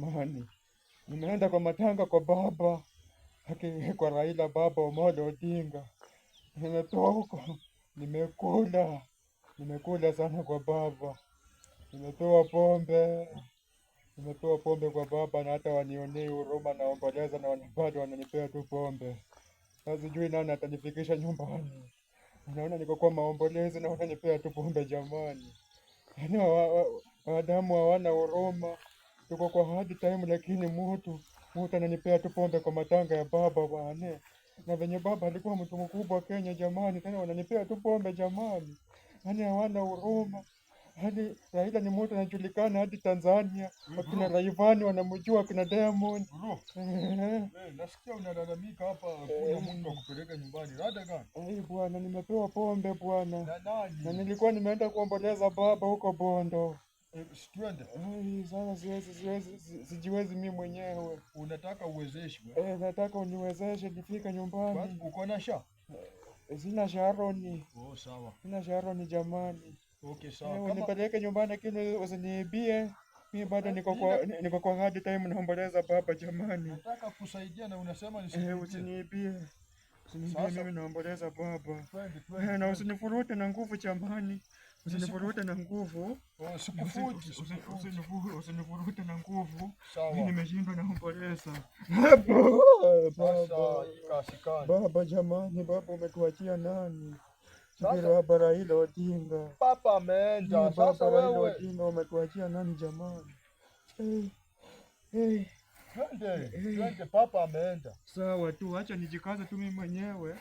jamani. Nimeenda kwa matanga kwa baba kwa Raila baba Omolo Odinga. Nimetoka huko, nimekula sana kwa baba. Nimetoa pombe kwa baba, na hata wanionee huruma, naomboleza na bado wananipea tu pombe. Sasa sijui nani atanifikisha nyumbani. Naona niko kwa maombolezi na wananipea tu pombe jamani. Yaani wanadamu hawana huruma. Tuko kwa hard time, lakini mtu ananipea tu pombe kwa matanga ya baba bwana. Na venye baba alikuwa mtu mkubwa Kenya jamani, tena wananipea tu pombe jamani. Yaani hawana huruma. Hadi Raila ni mtu anajulikana hadi Tanzania. Wakina Rayvanny wanamjua, kina Diamond. Nasikia unalalamika hapa, kuna mtu akupeleka nyumbani. Rada gani? Bwana, nimepewa pombe bwana. Na nani? Na nilikuwa nimeenda kuomboleza baba huko Bondo. Twende. Sasa sijiwezi mimi mwenyewe. Unataka uwezeshwe? Nataka uniwezeshe nifike nyumbani. Uko na sha? Sina Sharoni. Sawa. Sina Sharoni jamani. Okay, sawa. Unipeleke nyumbani, lakini usiniibie. Mimi bado niko kwa hard time, naomboleza baba jamani. Nataka kusaidia na unasema nisiibie. Usiniibie. Mimi naomboleza baba. Na usinifurute na nguvu jamani. Usinifurute na nguvu. Usinifurute na nguvu. Mimi nimeshindwa naomboleza. Baba jamani, baba umetuachia nani? Baba Raila Odinga. Papa ameenda. Sasa Raila Odinga umetuachia nani jamani? Twende, papa ameenda. Sawa tu, acha nijikaze tu mimi mwenyewe.